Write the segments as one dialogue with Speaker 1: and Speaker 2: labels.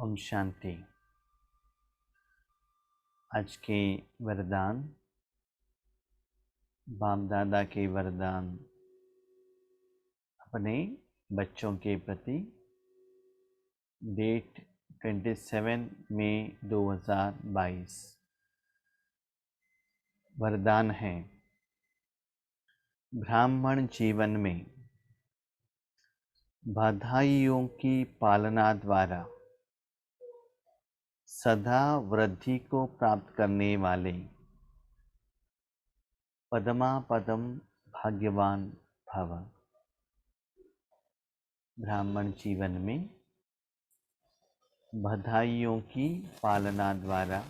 Speaker 1: ओम शांति। आज के वरदान, बाप दादा के वरदान अपने बच्चों के प्रति। डेट 27 मई 2022। वरदान है, ब्राह्मण जीवन में बधाइयों की पालना द्वारा सदा वृद्धि को प्राप्त करने वाले पदमा पदम भाग्यवान भव। ब्राह्मण जीवन में बधाइयों की पालना द्वारा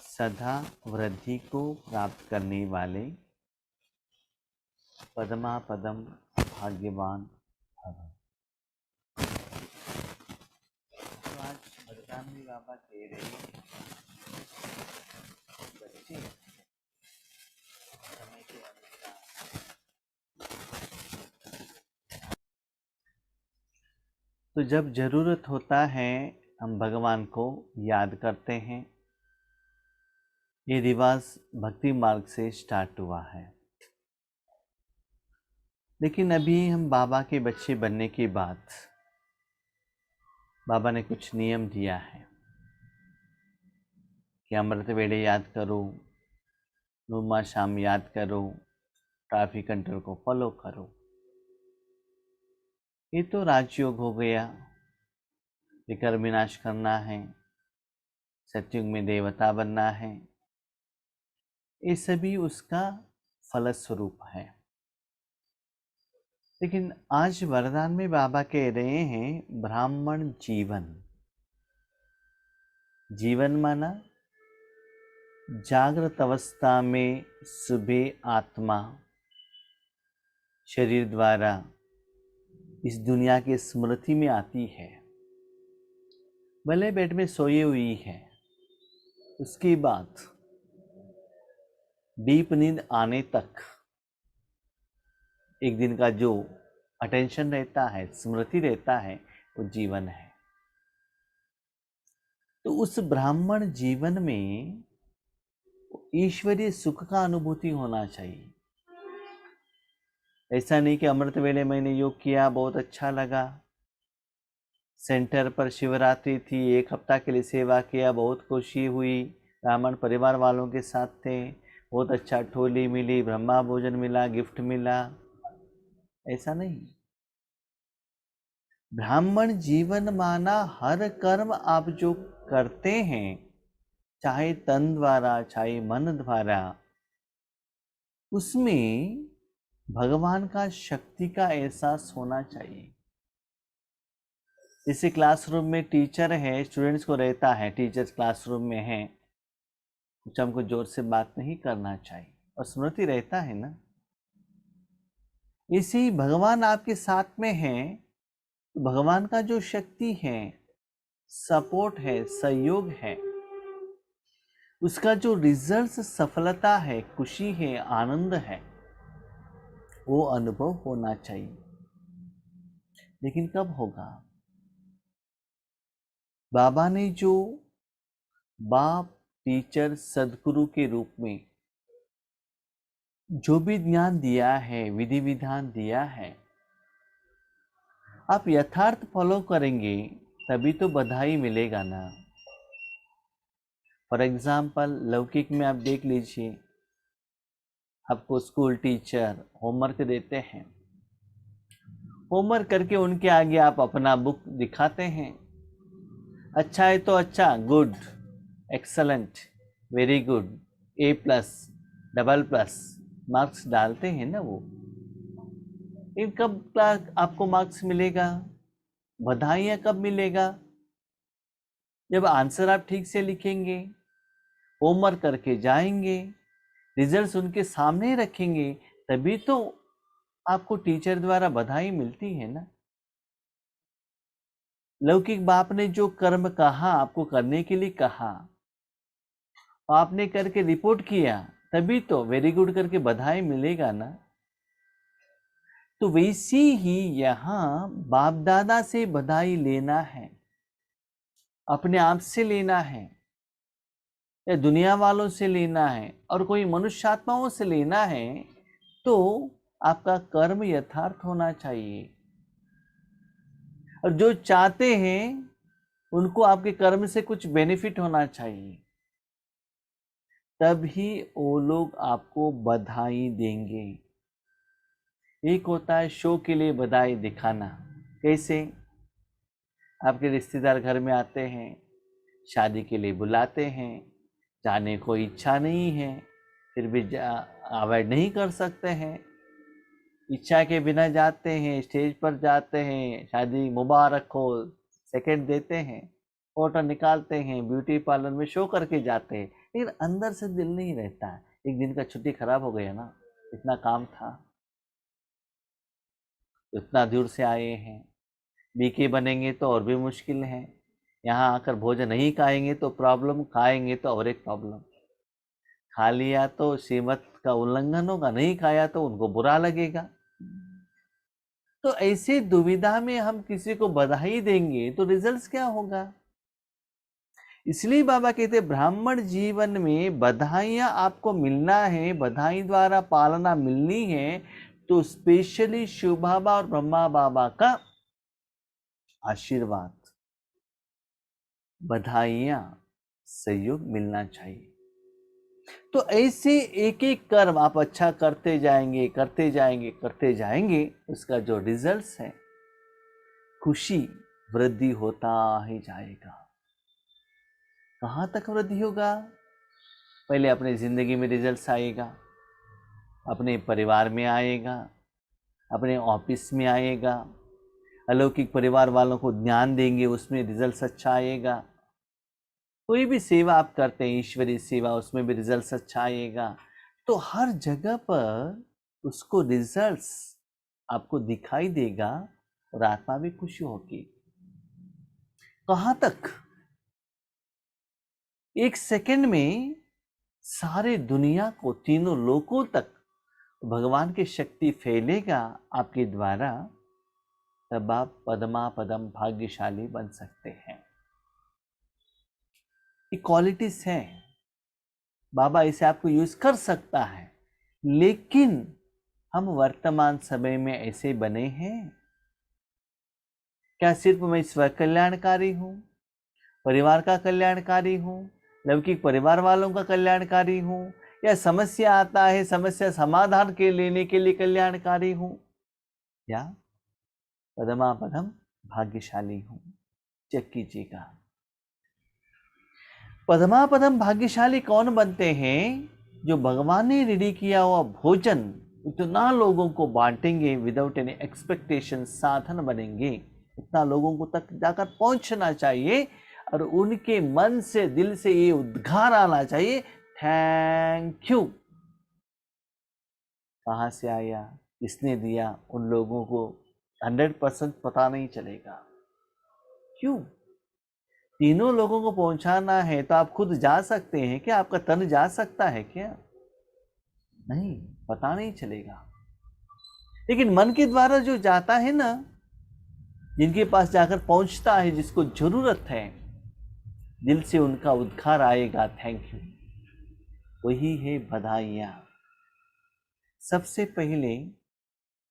Speaker 1: सदा वृद्धि को प्राप्त करने वाले पदमा पदम भाग्यवान भव। तो आज वरदान में बाबा कह रहे हैं, बच्चे समय के अनुसार तो जब जरूरत होता है हम भगवान को याद करते हैं। ये रिवाज भक्ति मार्ग से स्टार्ट हुआ है, लेकिन अभी हम बाबा के बच्चे बनने के बाद बाबा ने कुछ नियम दिया है कि अमृत वेले याद करो, नुमा शाम याद करो, ट्रैफिक कंट्रोल को फॉलो करो। ये तो राजयोग हो गया, विकर विनाश करना है, सत्युग में देवता बनना है, ये सभी उसका फलस्वरूप है। लेकिन आज वरदान में बाबा कह रहे हैं, ब्राह्मण जीवन। जीवन माना जागृत अवस्था में सुबह आत्मा शरीर द्वारा इस दुनिया की स्मृति में आती है, भले बेड में सोई हुई है। उसके बाद डीप नींद आने तक एक दिन का जो अटेंशन रहता है, स्मृति रहता है, वो जीवन है। तो उस ब्राह्मण जीवन में ईश्वरीय सुख का अनुभूति होना चाहिए। ऐसा नहीं कि अमृत वेले मैंने योग किया, बहुत अच्छा लगा, सेंटर पर शिवरात्रि थी, एक हफ्ता के लिए सेवा किया, बहुत खुशी हुई, ब्राह्मण परिवार वालों के साथ थे, बहुत अच्छा ठोली मिली, ब्रह्मा भोजन मिला, गिफ्ट मिला। ऐसा नहीं। ब्राह्मण जीवन माना हर कर्म आप जो करते हैं, चाहे तन द्वारा चाहे मन द्वारा, उसमें भगवान का शक्ति का एहसास होना चाहिए। जैसे क्लासरूम में टीचर है, स्टूडेंट्स को रहता है, टीचर्स क्लासरूम में है, कुछ हमको जोर से बात नहीं करना चाहिए और स्मृति रहता है ना। इसी भगवान आपके साथ में है, तो भगवान का जो शक्ति है, सपोर्ट है, सहयोग है, उसका जो रिजल्ट सफलता है, खुशी है, आनंद है, वो अनुभव होना चाहिए। लेकिन कब होगा? बाबा ने जो बाप, टीचर, सदगुरु के रूप में जो भी ज्ञान दिया है, विधि विधान दिया है, आप यथार्थ फॉलो करेंगे तभी तो बधाई मिलेगा ना। फॉर एग्जाम्पल लौकिक में आप देख लीजिए, आपको स्कूल टीचर होमवर्क देते हैं, होमवर्क करके उनके आगे आप अपना बुक दिखाते हैं। अच्छा है तो अच्छा, good, excellent, very good, A+, AA+ marks डालते हैं ना वो। इन कब आपको मार्क्स मिलेगा? बधाइयाँ कब मिलेगा? जब आंसर आप ठीक से लिखेंगे, होमवर्क करके जाएंगे, रिजल्ट्स उनके सामने रखेंगे, तभी तो आपको टीचर द्वारा बधाई मिलती है ना। लौकिक बाप ने जो कर्म कहा, आपको करने के लिए कहा, आपने करके रिपोर्ट किया, तभी तो वेरी गुड करके बधाई मिलेगा ना। तो वैसी ही यहाँ बाप दादा से बधाई लेना है। अपने आप से लेना है या दुनिया वालों से लेना है और कोई मनुष्य आत्माओं से लेना है, तो आपका कर्म यथार्थ होना चाहिए। और जो चाहते हैं उनको आपके कर्म से कुछ बेनिफिट होना चाहिए, तभी वो लोग आपको बधाई देंगे। एक होता है शो के लिए बधाई दिखाना। कैसे? आपके रिश्तेदार घर में आते हैं, शादी के लिए बुलाते हैं, जाने को इच्छा नहीं है, फिर भी अवॉइड नहीं कर सकते हैं, इच्छा के बिना जाते हैं, स्टेज पर जाते हैं, शादी मुबारक हो सेकंड देते हैं, फोटो निकालते हैं, ब्यूटी पार्लर में शो करके जाते हैं, लेकिन अंदर से दिल नहीं रहता है। एक दिन का छुट्टी खराब हो गया ना, इतना काम था, इतना दूर से आए हैं, बीके बनेंगे तो और भी मुश्किल है, यहाँ आकर भोजन नहीं खाएंगे तो प्रॉब्लम, खाएंगे तो और एक प्रॉब्लम। खा लिया तो श्रीमत का उल्लंघन होगा, नहीं खाया तो उनको बुरा लगेगा। तो ऐसे दुविधा में हम किसी को बधाई देंगे तो रिजल्ट्स क्या होगा? इसलिए बाबा कहते ब्राह्मण जीवन में बधाइयाँ आपको मिलना है, बधाई द्वारा पालना मिलनी है, तो स्पेशली शिव बाबा और ब्रह्मा बाबा का आशीर्वाद, बधाइयाँ, सहयोग मिलना चाहिए। तो ऐसे एक एक कर्म आप अच्छा करते जाएंगे, करते जाएंगे, करते जाएंगे, उसका जो रिजल्ट्स है, खुशी वृद्धि होता ही जाएगा। कहाँ तक वृद्धि होगा? पहले अपने जिंदगी में रिजल्ट्स आएगा, अपने परिवार में आएगा, अपने ऑफिस में आएगा, अलौकिक परिवार वालों को ज्ञान देंगे, उसमें रिजल्ट्स अच्छा आएगा। कोई भी सेवा आप करते हैं, ईश्वरीय सेवा, उसमें भी रिजल्ट्स अच्छा आएगा। तो हर जगह पर उसको रिजल्ट्स आपको दिखाई देगा और आत्मा भी खुशी होगी। कहाँ तक? एक सेकंड में सारे दुनिया को, तीनों लोकों तक भगवान की शक्ति फैलेगा आपके द्वारा, तब आप पदमा पदम भाग्यशाली बन सकते हैं। ये क्वालिटीज हैं, बाबा इसे आपको यूज कर सकता है, लेकिन हम वर्तमान समय में ऐसे बने हैं क्या? सिर्फ मैं स्व कल्याणकारी हूँ, परिवार का कल्याणकारी हूँ, लौकिक परिवार वालों का कल्याणकारी हूँ, या समस्या आता है समस्या समाधान के लेने के लिए कल्याणकारी हूँ, या पदमा पदम भाग्यशाली हूँ? चेक कीजिएगा। पदमा पदम भाग्यशाली कौन बनते हैं? जो भगवान ने रेडी किया हुआ भोजन इतना लोगों को बांटेंगे विदाउट एनी एक्सपेक्टेशन, साधन बनेंगे, इतना लोगों को तक जाकर पहुंचना चाहिए और उनके मन से, दिल से ये उद्गार आना चाहिए, थैंक यू। कहाँ से आया, किसने दिया, उन लोगों को 100% पता नहीं चलेगा। क्यों? तीनों लोगों को पहुंचाना है तो आप खुद जा सकते हैं क्या? आपका तन जा सकता है क्या? नहीं, पता नहीं चलेगा। लेकिन मन के द्वारा जो जाता है ना, जिनके पास जाकर पहुंचता है, जिसको जरूरत है, दिल से उनका उद्गार आएगा, थैंक यू। वही है बधाइयाँ। सबसे पहले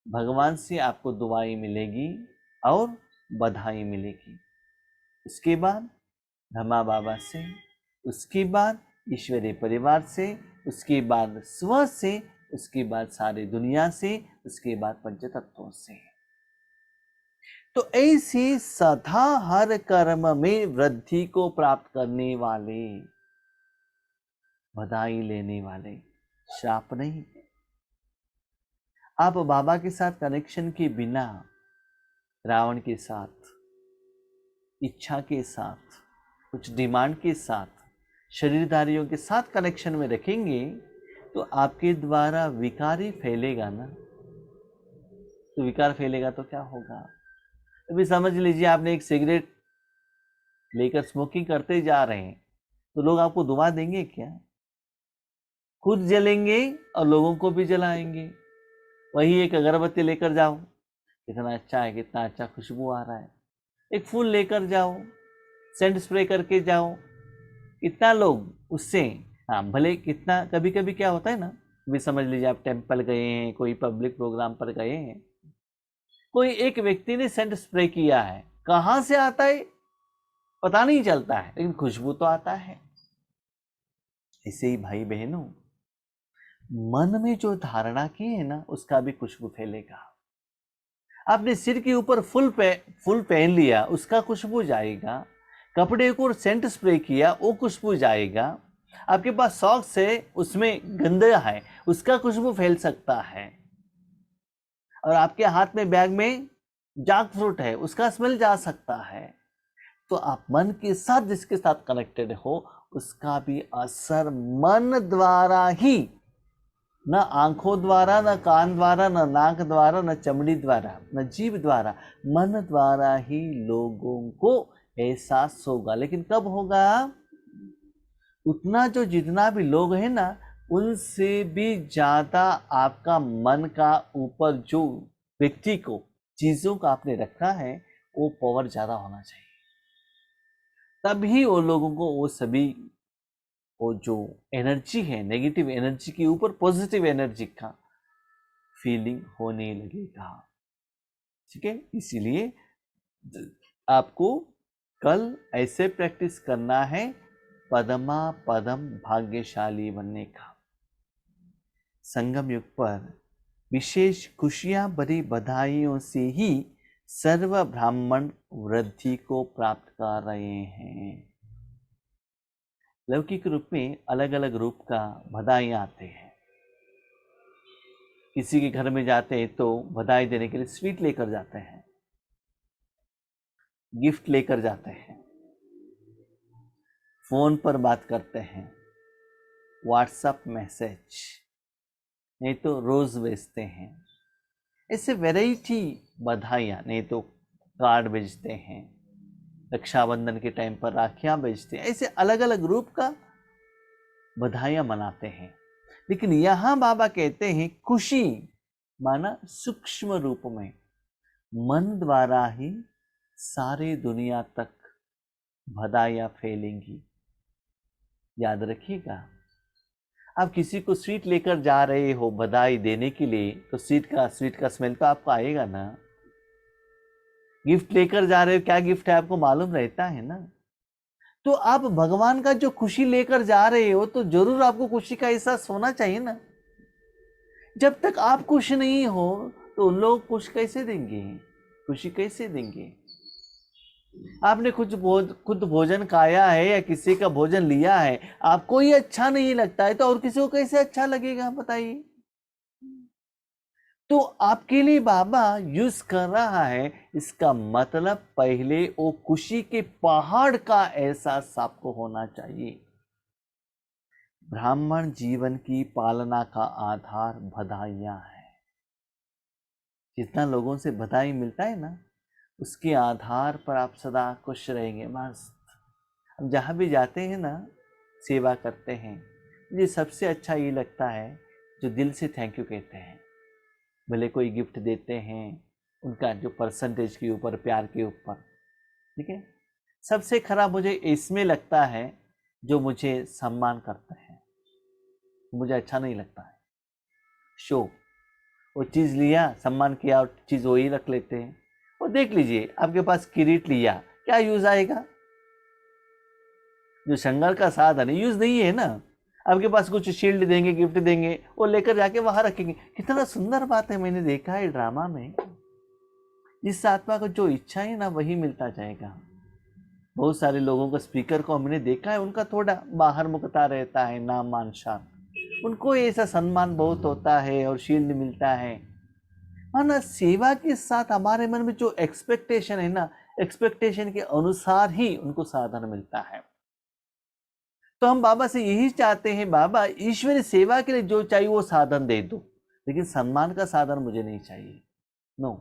Speaker 1: भगवान से आपको दुआएं मिलेगी और बधाई मिलेगी, उसके बाद ब्रह्मा बाबा से, उसके बाद ईश्वरीय परिवार से, उसके बाद स्व से, उसके बाद सारे दुनिया से, उसके बाद पंचतत्वों से। तो ऐसे सदा हर कर्म में वृद्धि को प्राप्त करने वाले, बधाई लेने वाले, श्राप नहीं। आप बाबा के साथ कनेक्शन के बिना रावण के साथ, इच्छा के साथ, कुछ डिमांड के साथ, शरीरधारियों के साथ कनेक्शन में रखेंगे तो आपके द्वारा विकार ही फैलेगा ना। तो विकार फैलेगा तो क्या होगा? अभी समझ लीजिए आपने एक सिगरेट लेकर स्मोकिंग करते जा रहे हैं, तो लोग आपको दुआ देंगे क्या? खुद जलेंगे और लोगों को भी जलाएंगे। वही एक अगरबत्ती लेकर जाओ, कितना अच्छा है, कितना अच्छा खुशबू आ रहा है। एक फूल लेकर जाओ, सेंट स्प्रे करके जाओ, कितना लोग उससे, हाँ भले कितना, कभी कभी क्या होता है ना, भी समझ लीजिए आप टेम्पल गए हैं, कोई पब्लिक प्रोग्राम पर गए हैं, कोई एक व्यक्ति ने सेंट स्प्रे किया है, कहाँ से आता है पता नहीं चलता है, लेकिन खुशबू तो आता है। ऐसे ही भाई बहनों, मन में जो धारणा की है ना, उसका भी खुशबू फैलेगा। आपने सिर के ऊपर फुल पहन लिया, उसका खुशबू जाएगा। कपड़े को सेंट स्प्रे किया, वो खुशबू जाएगा। आपके पास सॉक्स है, उसमें गंदा है, उसका खुशबू फैल सकता है। और आपके हाथ में बैग में जैक फ्रूट है, उसका स्मेल जा सकता है। तो आप मन के साथ जिसके साथ कनेक्टेड हो, उसका भी असर मन द्वारा ही, न आंखों द्वारा, न कान द्वारा, न नाक द्वारा, न चमड़ी द्वारा, न जीभ द्वारा, मन द्वारा ही लोगों को एहसास होगा। लेकिन कब होगा? उतना जो जितना भी लोग हैं ना, उनसे भी ज्यादा आपका मन का ऊपर जो व्यक्ति को, चीजों का आपने रखा है, वो पावर ज्यादा होना चाहिए। तभी वो लोगों को वो सभी, वो जो एनर्जी है, नेगेटिव एनर्जी के ऊपर पॉजिटिव एनर्जी का फीलिंग होने लगेगा। ठीक है, इसीलिए आपको कल ऐसे प्रैक्टिस करना है, पदमा पदम भाग्यशाली बनने का। संगम युग पर विशेष खुशियां भरी बधाइयों से ही सर्व ब्राह्मण वृद्धि को प्राप्त कर रहे हैं। लौकिक रूप में अलग अलग रूप का बधाई आते हैं। किसी के घर में जाते हैं तो बधाई देने के लिए स्वीट लेकर जाते हैं, गिफ्ट लेकर जाते हैं, फोन पर बात करते हैं, व्हाट्सएप मैसेज, नहीं तो रोज भेजते हैं। ऐसे वैरायटी बधाइयाँ, नहीं तो कार्ड भेजते हैं, रक्षाबंधन के टाइम पर राखियां भेजते हैं। ऐसे अलग अलग रूप का बधाइयां मनाते हैं। लेकिन यहां बाबा कहते हैं खुशी माना सूक्ष्म रूप में, मन द्वारा ही सारी दुनिया तक बधाइयां फैलेंगी। याद रखिएगा, आप किसी को स्वीट लेकर जा रहे हो बधाई देने के लिए, तो स्वीट का स्मेल तो आपको आएगा ना। गिफ्ट लेकर जा रहे हो, क्या गिफ्ट है आपको मालूम रहता है ना। तो आप भगवान का जो खुशी लेकर जा रहे हो, तो जरूर आपको खुशी का एहसास होना चाहिए ना। जब तक आप खुश नहीं हो, तो लोग खुश कैसे देंगे, खुशी कैसे देंगे? आपने खुद भोजन खाया है या किसी का भोजन लिया है, आपको ही अच्छा नहीं लगता है, तो और किसी को कैसे अच्छा लगेगा बताइए। तो आपके लिए बाबा यूज कर रहा है, इसका मतलब पहले वो खुशी के पहाड़ का एहसास आपको होना चाहिए। ब्राह्मण जीवन की पालना का आधार बधाइयां है। जितना लोगों से बधाई मिलता है ना, उसके आधार पर आप सदा खुश रहेंगे, मस्त। अब जहाँ भी जाते हैं ना, सेवा करते हैं, मुझे सबसे अच्छा ये लगता है जो दिल से थैंक यू कहते हैं। भले कोई गिफ्ट देते हैं, उनका जो परसेंटेज के ऊपर, प्यार के ऊपर, ठीक है। सबसे खराब मुझे इसमें लगता है जो मुझे सम्मान करते हैं, मुझे अच्छा नहीं लगता है। शो, वो चीज़ लिया, सम्मान किया, और चीज़ वही रख लेते हैं। और देख लीजिए, आपके पास किरीट लिया, क्या यूज आएगा? जो श्रृंगार का साधन है, यूज नहीं है ना। आपके पास कुछ शील्ड देंगे, गिफ्ट देंगे, वो लेकर जाके वहां रखेंगे। कितना सुंदर बात है, मैंने देखा है ड्रामा में, जिस आत्मा को जो इच्छा है ना, वही मिलता जाएगा। बहुत सारे लोगों का, स्पीकर को हमने देखा है, उनका थोड़ा बाहर मुखता रहता है, नाम मान शान, उनको ऐसा सम्मान बहुत होता है और शील्ड मिलता है। माना सेवा के साथ हमारे मन में जो एक्सपेक्टेशन है ना, एक्सपेक्टेशन के अनुसार ही उनको साधन मिलता है। तो हम बाबा से यही चाहते हैं, बाबा ईश्वरी सेवा के लिए जो चाहिए वो साधन दे दो, लेकिन सम्मान का साधन मुझे नहीं चाहिए। नो,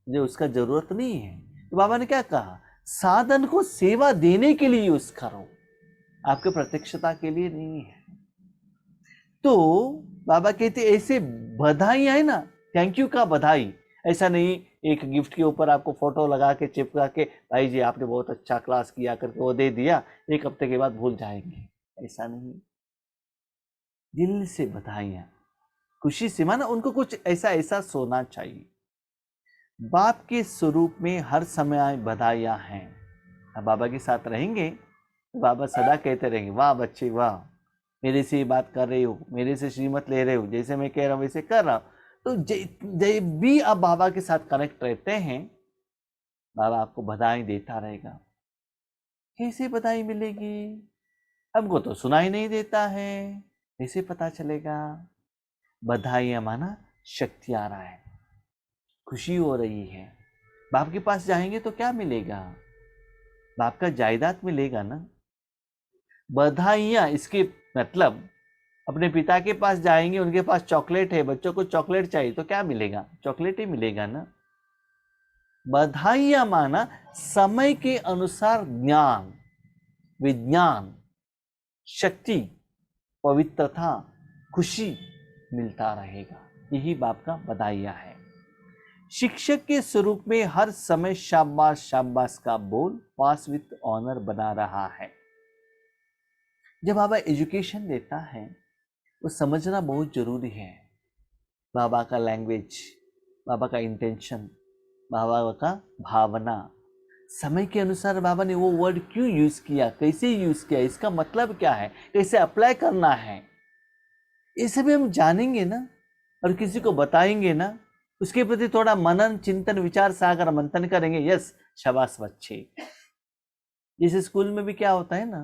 Speaker 1: मुझे उसका जरूरत नहीं है। तो बाबा ने क्या कहा, साधन को सेवा देने के लिए यूज करो, आपके प्रत्यक्षता के लिए नहीं है। तो बाबा कहते ऐसे बधाई है ना, थैंक यू का बधाई, ऐसा नहीं एक गिफ्ट के ऊपर आपको फोटो लगा के चिपका के भाई जी आपने बहुत अच्छा क्लास किया करके वो दे दिया, एक हफ्ते के बाद भूल जाएंगे। ऐसा नहीं, दिल से बधाइयाँ, खुशी से, माना उनको कुछ ऐसा ऐसा सोना चाहिए। बाप के स्वरूप में हर समय बधाइयाँ हैं। अब बाबा के साथ रहेंगे तो बाबा सदा कहते रहेंगे, वाह बच्चे वाह, मेरे से बात कर रहे हो, मेरे से श्रीमत ले रहे हो, जैसे मैं कह रहा हूँ वैसे कर रहा हूँ। तो जब भी आप बाबा के साथ कनेक्ट रहते हैं, बाबा आपको बधाई देता रहेगा। कैसे बधाई मिलेगी? हमको तो सुनाई नहीं देता है, कैसे पता चलेगा? बधाइयाँ माना शक्ति आ रहा है, खुशी हो रही है। बाप के पास जाएंगे तो क्या मिलेगा? बाप का जायदाद मिलेगा ना। बधाइयाँ, इसके मतलब अपने पिता के पास जाएंगे, उनके पास चॉकलेट है, बच्चों को चॉकलेट चाहिए तो क्या मिलेगा? चॉकलेट ही मिलेगा ना। बधाइयाँ माना समय के अनुसार ज्ञान, विज्ञान, शक्ति, पवित्रता, खुशी मिलता रहेगा। यही बाप का बधाइयाँ है। शिक्षक के स्वरूप में हर समय शाबाश शाबाश का बोल पास विथ ऑनर बना रहा है। जब बाबा एजुकेशन देता है वो समझना बहुत जरूरी है। बाबा का लैंग्वेज, बाबा का इंटेंशन, बाबा का भावना, समय के अनुसार बाबा ने वो वर्ड क्यों यूज किया, कैसे यूज किया, इसका मतलब क्या है, कैसे अप्लाई करना है, ये सभी हम जानेंगे ना और किसी को बताएंगे ना, उसके प्रति थोड़ा मनन चिंतन विचार सागर मंथन करेंगे। यस, शाबाश बच्चे। जैसे स्कूल में भी क्या होता है ना,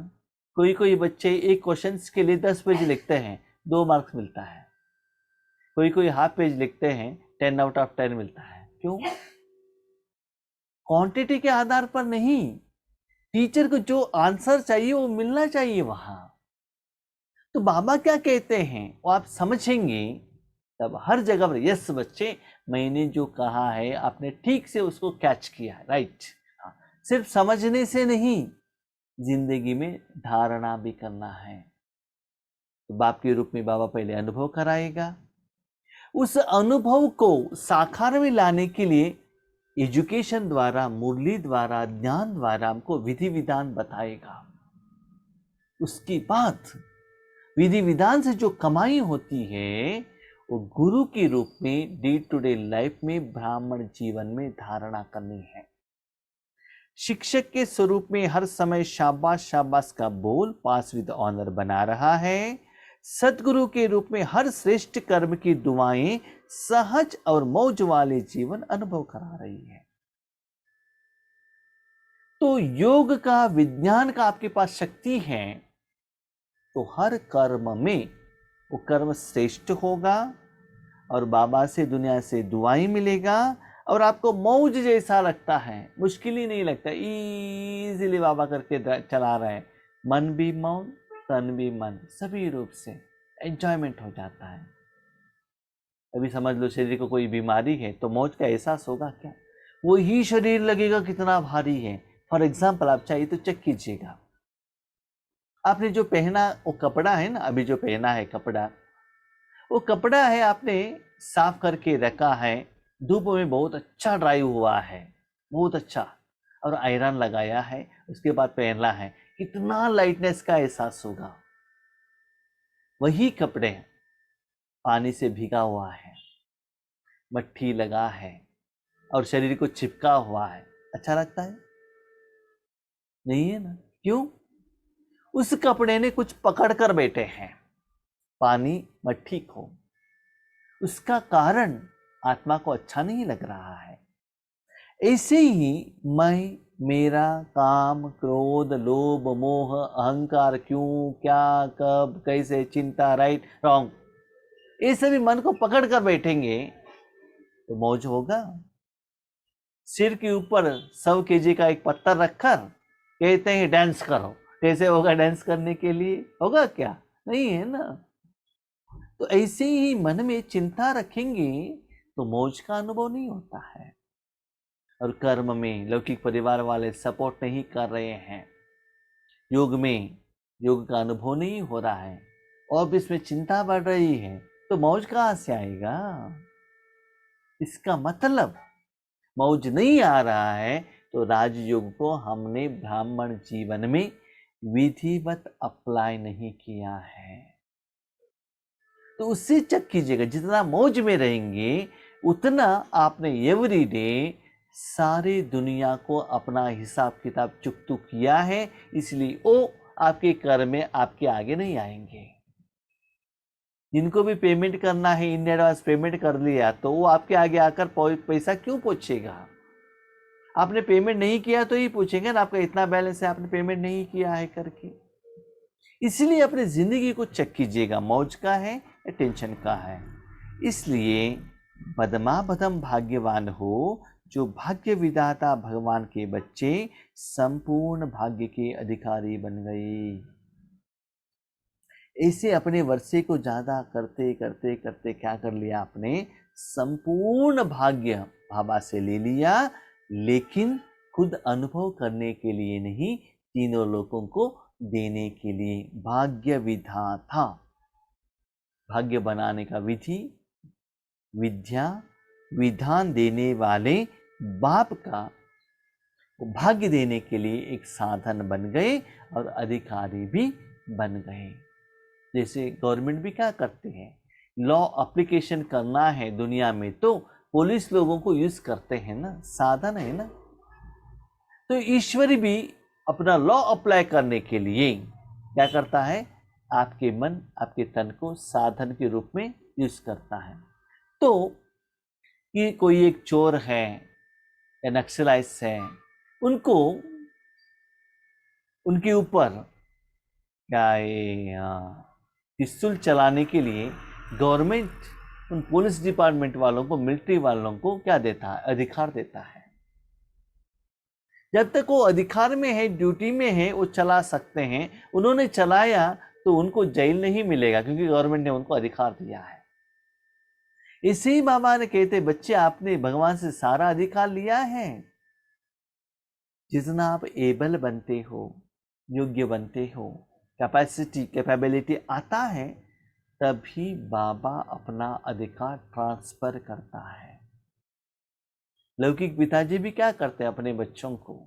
Speaker 1: कोई कोई बच्चे एक क्वेश्चन के लिए 10 पेज लिखते हैं, 2 मार्क्स मिलता है। कोई कोई हाफ पेज लिखते हैं, 10 आउट ऑफ 10 मिलता है। क्यों? क्वांटिटी के आधार पर नहीं, टीचर को जो आंसर चाहिए वो मिलना चाहिए वहां। तो बाबा क्या कहते हैं वो आप समझेंगे तब हर जगह पर यस बच्चे, मैंने जो कहा है आपने ठीक से उसको कैच किया, राइट। सिर्फ समझने से नहीं, जिंदगी में धारणा भी करना है। तो बाप के रूप में बाबा पहले अनुभव कराएगा, उस अनुभव को साकार में लाने के लिए एजुकेशन द्वारा, मुरली द्वारा, ज्ञान द्वारा हमको विधि विधान बताएगा। उसके बाद विधि विधान से जो कमाई होती है वो गुरु के रूप में डे टू डे लाइफ में ब्राह्मण जीवन में धारणा करनी है। शिक्षक के स्वरूप में हर समय शाबाश शाबाश का बोल पास विद ऑनर बना रहा है। सदगुरु के रूप में हर श्रेष्ठ कर्म की दुआएं सहज और मौज वाले जीवन अनुभव करा रही है। तो योग का, विज्ञान का आपके पास शक्ति है तो हर कर्म में वो कर्म श्रेष्ठ होगा और बाबा से, दुनिया से दुआएं मिलेगा और आपको मौज जैसा लगता है, मुश्किल ही नहीं लगता, इजीली बाबा करके चला रहे हैं। मन भी मौन, तन भी मन, सभी रूप से एंजॉयमेंट हो जाता है। अभी समझ लो शरीर को कोई बीमारी है तो मौज का एहसास होगा क्या? वो ही शरीर लगेगा कितना भारी है। फॉर एग्जाम्पल आप चाहिए तो चेक कीजिएगा, आपने जो पहना वो कपड़ा है ना, अभी जो पहना है कपड़ा, वो कपड़ा है आपने साफ करके रखा है, धूप में बहुत अच्छा ड्राई हुआ है, बहुत अच्छा, और आयरन लगाया है, उसके बाद पहनना है, कितना लाइटनेस का एहसास होगा। वही कपड़े पानी से भीगा हुआ है, मट्टी लगा है और शरीर को चिपका हुआ है, अच्छा लगता है? नहीं है ना। क्यों? उस कपड़े ने कुछ पकड़ कर बैठे हैं, पानी मट्टी को, उसका कारण आत्मा को अच्छा नहीं लग रहा है। ऐसे ही मैं, मेरा, काम, क्रोध, लोभ, मोह, अहंकार, क्यों, क्या, कब, कैसे, चिंता, राइट, रॉन्ग, ये सभी मन को पकड़ कर बैठेंगे तो मौज होगा। सिर के ऊपर 100 kg का एक पत्थर रखकर कहते हैं डांस करो, कैसे होगा डांस करने के लिए? होगा क्या? नहीं है ना। तो ऐसे ही मन में चिंता रखेंगे तो मौज का अनुभव नहीं होता है। और कर्म में लौकिक परिवार वाले सपोर्ट नहीं कर रहे हैं, योग में योग का अनुभव नहीं हो रहा है और भी इसमें चिंता बढ़ रही है तो मौज कहाँ से आएगा? इसका मतलब मौज नहीं आ रहा है, तो राजयोग को हमने ब्राह्मण जीवन में विधिवत अप्लाई नहीं किया है। तो उससे चेक कीजिएगा, जितना मौज में रहेंगे उतना आपने एवरीडे सारी दुनिया को अपना हिसाब किताब चुकतू किया है, इसलिए वो आपके कर में आपके आगे नहीं आएंगे। जिनको भी पेमेंट करना है इन एडवांस पेमेंट कर लिया, तो वो आपके आगे आकर पैसा क्यों पूछेगा? आपने पेमेंट नहीं किया तो ही पूछेंगे ना, आपका इतना बैलेंस है, आपने पेमेंट नहीं किया है करके। इसलिए अपनी जिंदगी को चेक कीजिएगा, मौज का है या टेंशन का है। इसलिए बदमा बदम भाग्यवान हो जो भाग्य विधाता भगवान के बच्चे संपूर्ण भाग्य के अधिकारी बन गए। ऐसे अपने वर्षे को ज्यादा करते करते करते क्या कर लिया आपने, संपूर्ण भाग्य बाबा से ले लिया, लेकिन खुद अनुभव करने के लिए नहीं, तीनों लोगों को देने के लिए। भाग्य विधाता, भाग्य बनाने का विधि, विद्या, विधान देने वाले बाप का भाग्य देने के लिए एक साधन बन गए और अधिकारी भी बन गए। जैसे गवर्नमेंट भी क्या करते हैं, लॉ एप्लीकेशन करना है दुनिया में तो पुलिस लोगों को यूज करते हैं ना, साधन है ना। तो ईश्वर भी अपना लॉ अप्लाई करने के लिए क्या करता है, आपके मन आपके तन को साधन के रूप में यूज करता है। तो ये कोई एक चोर है या नक्सलाइट्स है, उनको उनके ऊपर क्या पिस्तौल चलाने के लिए गवर्नमेंट उन पुलिस डिपार्टमेंट वालों को, मिलिट्री वालों को क्या देता है, अधिकार देता है। जब तक वो अधिकार में है, ड्यूटी में है, वो चला सकते हैं। उन्होंने चलाया तो उनको जेल नहीं मिलेगा, क्योंकि गवर्नमेंट ने उनको अधिकार दिया है। इसे ही बाबा ने कहते, बच्चे आपने भगवान से सारा अधिकार लिया है। जितना आप एबल बनते हो, योग्य बनते हो, कैपेबिलिटी आता है, तभी बाबा अपना अधिकार ट्रांसफर करता है। लौकिक पिताजी भी क्या करते हैं अपने बच्चों को,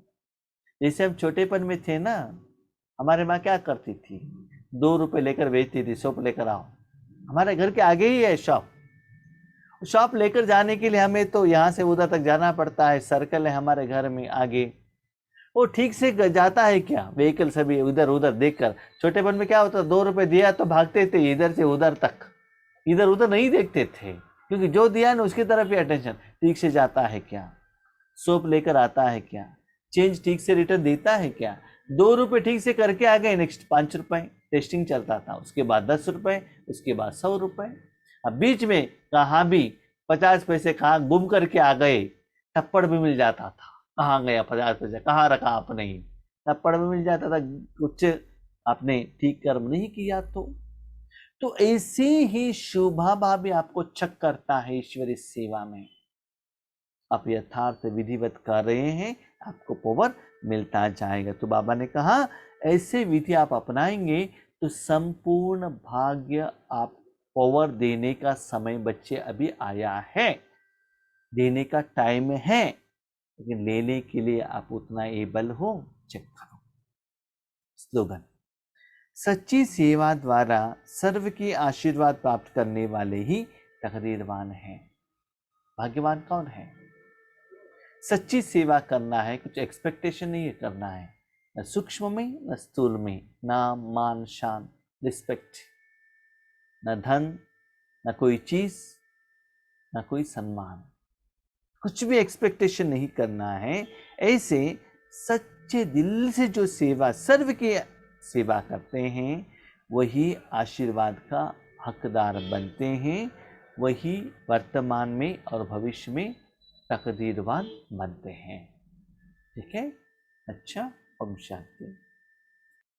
Speaker 1: जैसे हम छोटेपन में थे ना, हमारे माँ क्या करती थी, 2 रुपए लेकर बेचती थी, सोप लेकर आओ। हमारे घर के आगे ही है शॉप लेकर जाने के लिए हमें तो यहाँ से उधर तक जाना पड़ता है, सर्कल है हमारे घर में आगे। वो ठीक से जाता है क्या, व्हीकल सभी उधर उधर देखकर। छोटेपन में क्या होता, 2 रुपए दिया तो भागते थे इधर से उधर तक, इधर उधर नहीं देखते थे, क्योंकि जो दिया ना उसकी तरफ ही अटेंशन। ठीक से जाता है क्या, सोप लेकर आता है क्या, चेंज ठीक से रिटर्न देता है क्या। 2 रुपए ठीक से करके आ गए, नेक्स्ट 5 रुपए टेस्टिंग चलता था, उसके बाद 10 रुपए, उसके बाद 100 रुपए। अब बीच में कहाँ भी 50 पैसे कहाँ गुम करके आ गए, थप्पड़ भी मिल जाता था। कहाँ गया 50 पैसे, कहाँ रखा आपने, थप्पड़ भी मिल जाता था, कुछ आपने ठीक कर्म नहीं किया तो ऐसे ही शुभाभा भी आपको चक करता है ईश्वरी सेवा में। आप यथार्थ विधिवत कर रहे हैं, आपको पावर मिलता जाएगा। तो बाबा ने कहा ऐसे विधि आप अपनाएंगे तो संपूर्ण भाग्य आप पावर देने का समय बच्चे अभी आया है, देने का टाइम है, लेकिन लेने के लिए आप उतना एबल हो, चेक करो। स्लोगन, सच्ची सेवा द्वारा सर्व के आशीर्वाद प्राप्त करने वाले ही तकदीरवान हैं। भाग्यवान कौन है? सच्ची सेवा करना है, कुछ एक्सपेक्टेशन नहीं करना है, न सूक्ष्म में न स्थूल में, नाम मान शान रिस्पेक्ट, न धन न कोई चीज न कोई सम्मान, कुछ भी एक्सपेक्टेशन नहीं करना है। ऐसे सच्चे दिल से जो सेवा, सर्व की सेवा करते हैं, वही आशीर्वाद का हकदार बनते हैं, वही वर्तमान में और भविष्य में तकदीरवान बनते हैं। ठीक है, अच्छा, ओम शांति।